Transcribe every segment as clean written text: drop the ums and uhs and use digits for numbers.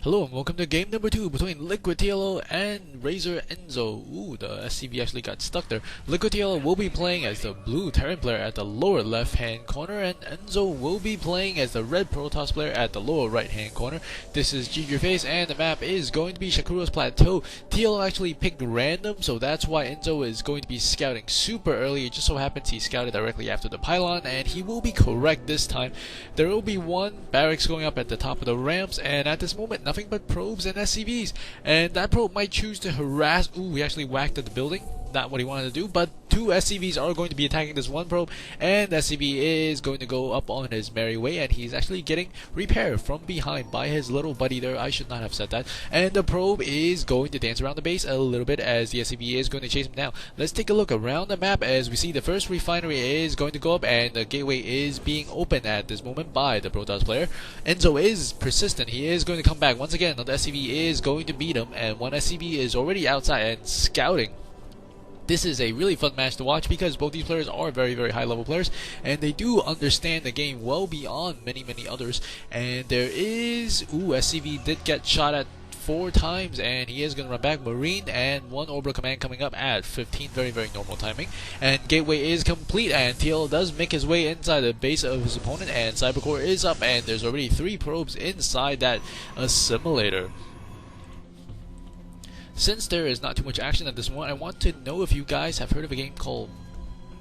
Hello and welcome to game number 2 between LiquidTLO and RAZERiNSo. Ooh, the SCV actually got stuck there. LiquidTLO will be playing as the blue Terran player at the lower left hand corner, and Enzo will be playing as the red Protoss player at the lower right hand corner. This is GG Face and the map is going to be Shakuras Plateau. TLO actually picked random, so that's why Enzo is going to be scouting super early. It just so happens he scouted directly after the pylon, and he will be correct this time. There will be one barracks going up at the top of the ramps, and at this moment nothing but probes and SCVs, and that probe might choose to harass. Ooh, we actually whacked at the building. Not what he wanted to do, but two SCVs are going to be attacking this one probe, and SCV is going to go up on his merry way, and he's actually getting repaired from behind by his little buddy there. I should not have said that. And the probe is going to dance around the base a little bit as the SCV is going to chase him down. Let's take a look around the map as we see the first refinery is going to go up, and the gateway is being opened at this moment by the Protoss player. Enzo is persistent. He is going to come back once again. The SCV is going to beat him, and one SCV is already outside and scouting. This is a really fun match to watch because both these players are very, very high level players, and they do understand the game well beyond many, many others. And there is, SCV did get shot at 4 times, and he is going to run back. Marine and one orbital command coming up at 15, very, very normal timing. And gateway is complete, and TL does make his way inside the base of his opponent, and Cybercore is up, and there's already 3 probes inside that assimilator. Since there is not too much action at this moment, I want to know if you guys have heard of a game called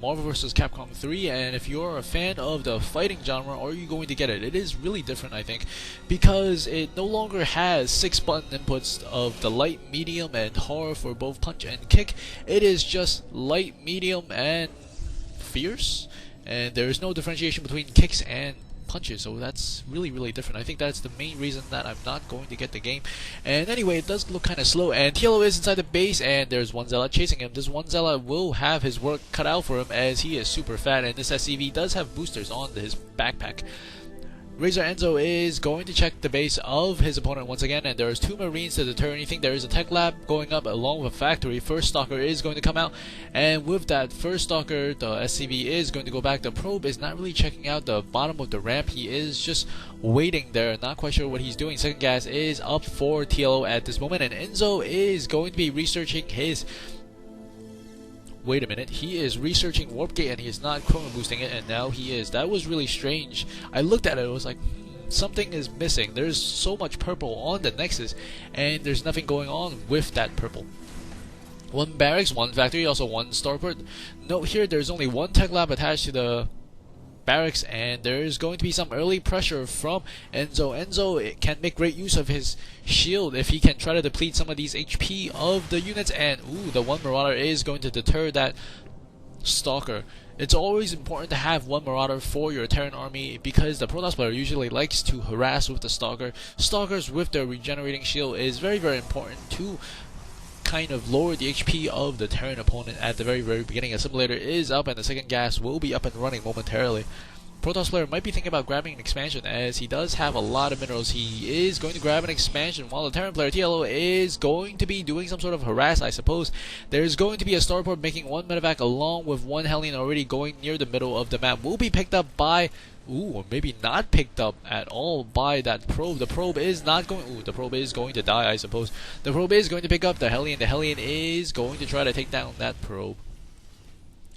Marvel vs. Capcom 3, and if you're a fan of the fighting genre, are you going to get it? It is really different, I think, because it no longer has 6 button inputs of the light, medium, and hard for both punch and kick. It is just light, medium, and fierce, and there is no differentiation between kicks and punches, so that's really, really different. I think that's the main reason that I'm not going to get the game. And anyway, it does look kind of slow, and TLO is inside the base, and there's one Zealot chasing him. This one Zealot will have his work cut out for him as he is super fat, and this SCV does have boosters on his backpack. RAZERiNSo is going to check the base of his opponent once again, and there's 2 Marines to deter anything. There is a tech lab going up along with a factory. First Stalker is going to come out, and with that first Stalker, the SCV is going to go back. The probe is not really checking out the bottom of the ramp. He is just waiting there, not quite sure what he's doing. Second gas is up for TLO at this moment, and Enzo is going to be researching his... Wait a minute, he is researching Warp Gate and he is not chrono boosting it, and now he is. That was really strange. I looked at it, it was like, something is missing. There's so much purple on the Nexus, and there's nothing going on with that purple. 1 barracks, 1 factory, also 1 starport. Note here, there's only 1 tech lab attached to the barracks, and there is going to be some early pressure from Enzo. Enzo can make great use of his shield if he can try to deplete some of these HP of the units, and the 1 Marauder is going to deter that Stalker. It's always important to have 1 Marauder for your Terran army because the Protoss player usually likes to harass with the Stalker. Stalkers with their regenerating shield is very, very important to kind of lower the HP of the Terran opponent at the very, very beginning. Assimilator is up, and the second gas will be up and running momentarily. Protoss player might be thinking about grabbing an expansion as he does have a lot of minerals. He is going to grab an expansion while the Terran player TLO is going to be doing some sort of harass, I suppose. There's going to be a starport making 1 medevac along with 1 Hellion already going near the middle of the map. Will be picked up by... or maybe not picked up at all by that probe. The probe is not going... the probe is going to die, I suppose. The probe is going to pick up the Hellion. The Hellion is going to try to take down that probe.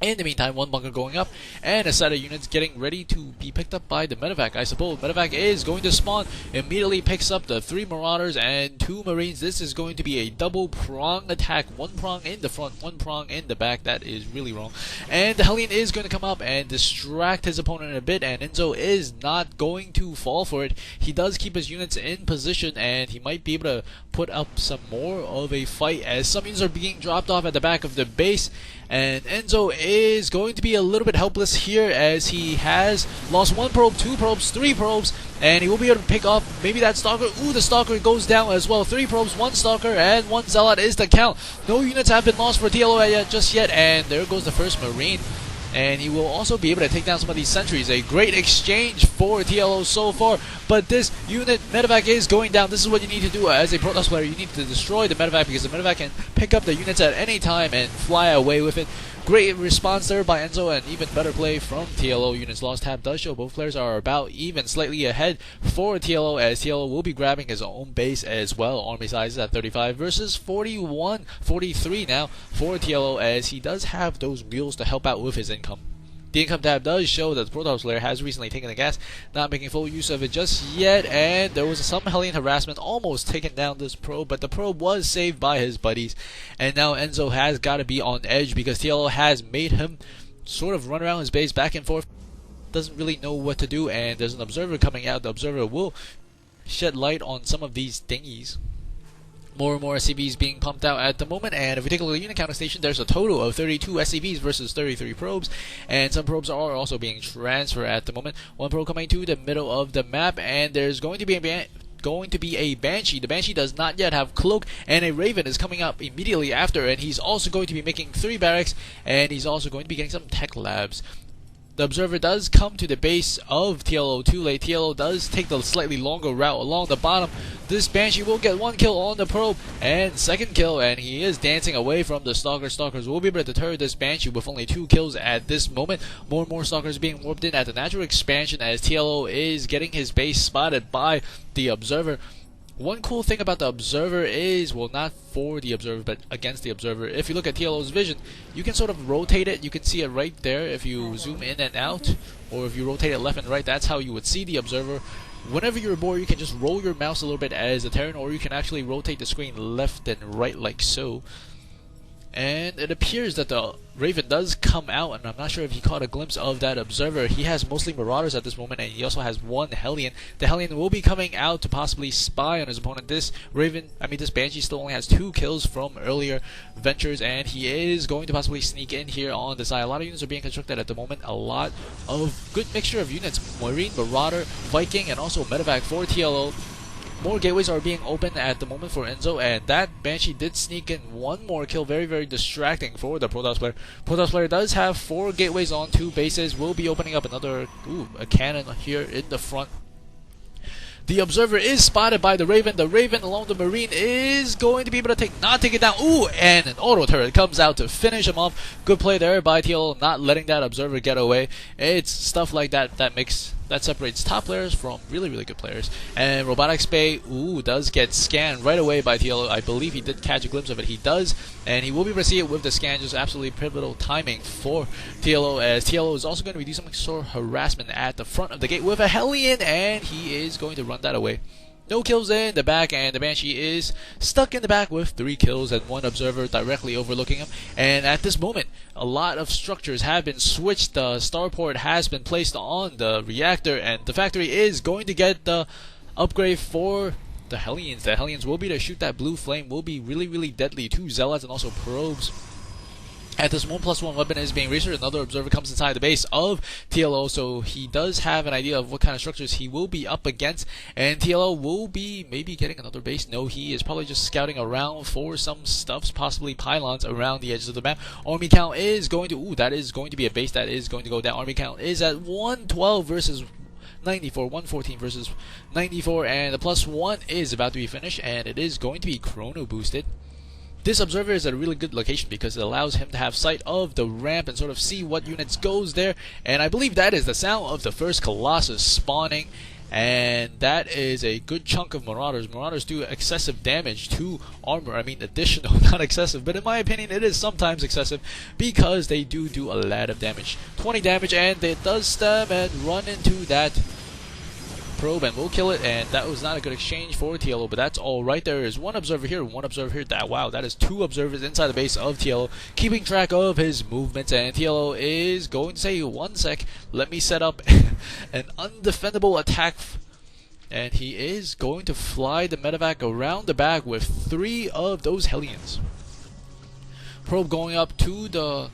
In the meantime, 1 bunker going up, and a set of units getting ready to be picked up by the medevac, I suppose. Medevac is going to spawn, immediately picks up the 3 Marauders and 2 Marines. This is going to be a double prong attack. 1 prong in the front, 1 prong in the back. That is really wrong. And the Hellion is going to come up and distract his opponent a bit, and Enzo is not going to fall for it. He does keep his units in position, and he might be able to put up some more of a fight as some units are being dropped off at the back of the base. And Enzo is going to be a little bit helpless here as he has lost 1 probe, 2 probes, 3 probes, and he will be able to pick off maybe that Stalker. The Stalker goes down as well. 3 probes, 1 Stalker, and 1 Zealot is the count. No units have been lost for TLO just yet, and there goes the first Marine. And he will also be able to take down some of these sentries. A great exchange for TLO so far, but this unit medevac is going down. This is what you need to do as a Protoss player. You need to destroy the medevac because the medevac can pick up the units at any time and fly away with it. Great response there by Enzo, and even better play from TLO. Units lost tab does show both players are about even, slightly ahead for TLO, as TLO will be grabbing his own base as well. Army size is at 35 versus 43 now for TLO, as he does have those mules to help out with his income. The income tab does show that the Protoss player has recently taken the gas, not making full use of it just yet, and there was some Hellion harassment almost taking down this probe, but the probe was saved by his buddies, and now Enzo has got to be on edge because TLO has made him sort of run around his base back and forth, doesn't really know what to do, and there's an observer coming out. The observer will shed light on some of these dinghies. More and more SCVs being pumped out at the moment, and if we take a look at the unit counter station, there's a total of 32 SCVs versus 33 probes, and some probes are also being transferred at the moment. One probe coming to the middle of the map, and there's going to be a Banshee. The Banshee does not yet have Cloak, and a Raven is coming up immediately after, and he's also going to be making 3 barracks, and he's also going to be getting some tech labs. The observer does come to the base of TLO too late. TLO does take the slightly longer route along the bottom. This Banshee will get 1 kill on the probe and 2nd kill, and he is dancing away from the Stalkers. Stalkers will be able to deter this Banshee with only 2 kills at this moment. More and more Stalkers being warped in at the natural expansion as TLO is getting his base spotted by the observer. One cool thing about the observer is, well, not for the observer, but against the observer. If you look at TLO's vision, you can sort of rotate it. You can see it right there if you zoom in and out, or if you rotate it left and right. That's how you would see the observer. Whenever you're bored, you can just roll your mouse a little bit as a Terran, or you can actually rotate the screen left and right like so. And it appears that the Raven does come out, and I'm not sure if he caught a glimpse of that observer. He has mostly Marauders at this moment, and he also has 1 Hellion. The Hellion will be coming out to possibly spy on his opponent. This Banshee still only has 2 kills from earlier ventures, and he is going to possibly sneak in here on the side. A lot of units are being constructed at the moment. A lot of good mixture of units. Marine, Marauder, Viking, and also Medevac for TLO. More gateways are being opened at the moment for Enzo, and that Banshee did sneak in 1 more kill. Very, very distracting for the Protoss player. Protoss player does have 4 gateways on 2 bases. Will be opening up another, a cannon here in the front. The observer is spotted by the Raven. The Raven along the Marine is going to be able to not take it down. And an auto turret comes out to finish him off. Good play there by TL, not letting that observer get away. It's stuff like that that separates top players from really, really good players. And Robotics Bay, does get scanned right away by TL. I believe he did catch a glimpse of it. He does, and he will be able to see it with the scan. Just absolutely pivotal timing for TLO, as TLO is also going to be doing some sort of harassment at the front of the gate with a Hellion, and he is going to run that away. No kills in the back, and the Banshee is stuck in the back with 3 kills and 1 observer directly overlooking him. And at this moment, a lot of structures have been switched. The starport has been placed on the reactor, and the factory is going to get the upgrade for the Hellions. The Hellions will be to shoot that blue flame, will be really, really deadly to Zealots and also probes. At this 1+1 weapon is being researched, another observer comes inside the base of TLO, so he does have an idea of what kind of structures he will be up against, and TLO will be maybe getting another base. No, he is probably just scouting around for some stuffs, possibly pylons around the edges of the map. Army count is going to, that is going to be a base that is going to go down. Army count is at 112 versus 94, 114 versus 94, and the +1 is about to be finished, and it is going to be chrono boosted. This observer is at a really good location because it allows him to have sight of the ramp and sort of see what units goes there. And I believe that is the sound of the first Colossus spawning. And that is a good chunk of Marauders. Marauders do excessive damage to armor. I mean additional, not excessive. But in my opinion, it is sometimes excessive because they do a lot of damage. 20 damage, and it does stem and run into that probe, and we'll kill it, and that was not a good exchange for TLO, but that's all right. There is 1 observer here, 1 observer here. Wow, that is 2 observers inside the base of TLO, keeping track of his movements, and TLO is going to say, 1 sec, let me set up an undefendable attack, and he is going to fly the medevac around the back with 3 of those Hellions. Probe going up to the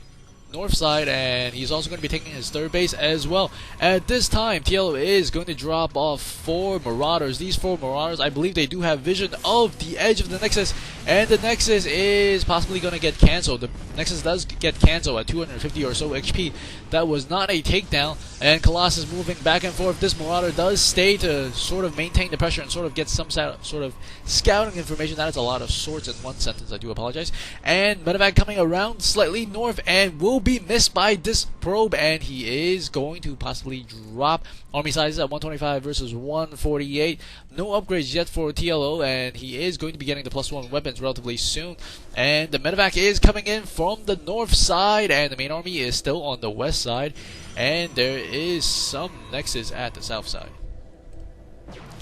north side, and he's also going to be taking his 3rd base as well. At this time, TLO is going to drop off 4 Marauders. These 4 Marauders, I believe they do have vision of the edge of the Nexus, and the Nexus is possibly going to get cancelled. The Nexus does get cancelled at 250 or so HP. That was not a takedown, and Colossus moving back and forth. This Marauder does stay to sort of maintain the pressure and sort of get some sort of scouting information. That is a lot of sorts in one sentence, I do apologize. And Medevac coming around slightly north and will be missed by this probe, and he is going to possibly drop army sizes at 125 versus 148. No upgrades yet for TLO, and he is going to be getting the +1 weapons relatively soon. And the Medevac is coming in from the north side, and the main army is still on the west side, and there is some Nexus at the south side.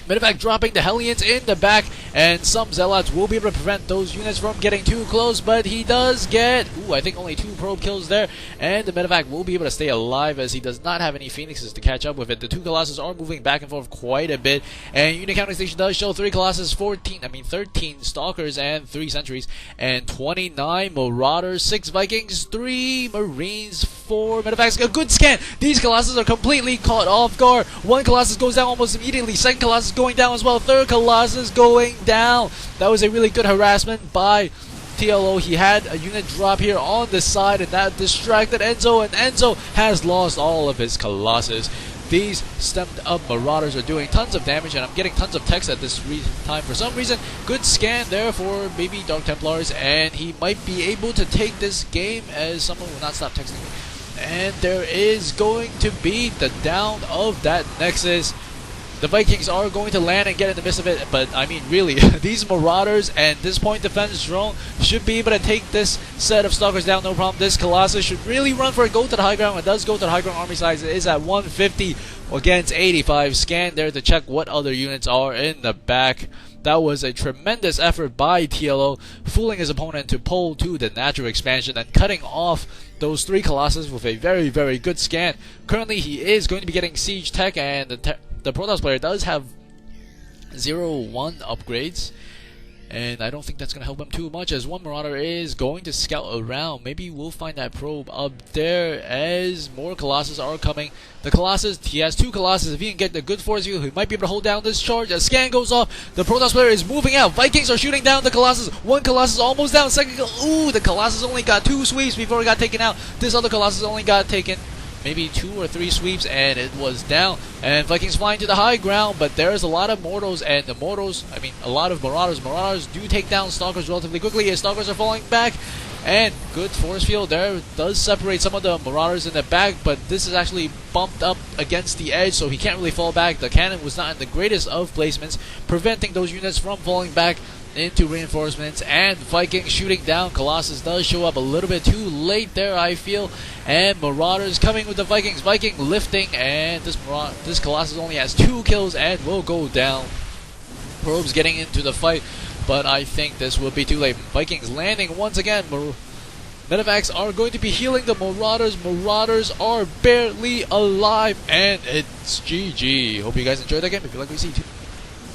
Medevac dropping the Hellions in the back, and some Zealots will be able to prevent those units from getting too close, but he does get, I think only 2 probe kills there, and the Medevac will be able to stay alive as he does not have any Phoenixes to catch up with it. The 2 Colossus are moving back and forth quite a bit, and unit counting station does show 3 Colossus, 13 Stalkers, and 3 Sentries, and 29 Marauders, 6 Vikings, 3 Marines, 4 Medevacs. A good scan! These Colossus are completely caught off guard. 1 Colossus goes down almost immediately, 2nd Colossus going down as well, 3rd Colossus going down. That was a really good harassment by TLO. He had a unit drop here on the side, and that distracted Enzo, and Enzo has lost all of his Colossus. These stemmed up Marauders are doing tons of damage, and I'm getting tons of text at this time for some reason. Good scan there for maybe Dark Templars, and he might be able to take this game as someone will not stop texting me. And there is going to be the down of that Nexus. The Vikings are going to land and get in the midst of it, but I mean really, these Marauders and this point defense drone should be able to take this set of Stalkers down, no problem. This Colossus should really run for a go to the high ground. It does go to the high ground. Army size is at 150 against 85. Scan there to check what other units are in the back. That was a tremendous effort by TLO, fooling his opponent to pull to the natural expansion and cutting off those 3 Colossus with a very, very good scan. Currently, he is going to be getting Siege Tech, and the Protoss player does have 0-1 upgrades, and I don't think that's going to help him too much as 1 Marauder is going to scout around. Maybe we'll find that probe up there as more Colossus are coming. The Colossus, he has 2 Colossus. If he can get the good force view, he might be able to hold down this charge. A scan goes off. The Protoss player is moving out. Vikings are shooting down the Colossus. 1 Colossus almost down. The Colossus only got 2 sweeps before it got taken out. This other Colossus only got taken maybe 2 or 3 sweeps, and it was down. And Vikings flying to the high ground, but there's a lot of Mortals, and the Mortals, a lot of Marauders. Marauders do take down Stalkers relatively quickly as Stalkers are falling back. And good force field there does separate some of the Marauders in the back, but this is actually bumped up against the edge, so he can't really fall back. The cannon was not in the greatest of placements, preventing those units from falling back into reinforcements. And Vikings shooting down. Colossus does show up a little bit too late there, I feel. And Marauders coming with the Vikings. Viking lifting, and this Colossus only has 2 kills and will go down. Probes getting into the fight, but I think this will be too late. Vikings landing once again. Medevacs are going to be healing the Marauders. Marauders are barely alive, and it's GG. Hope you guys enjoyed that game. If you like what you see,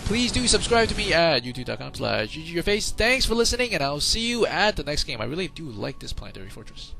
please do subscribe to me at youtube.com/GGYourFace. Thanks for listening, and I'll see you at the next game. I really do like this Planetary Fortress.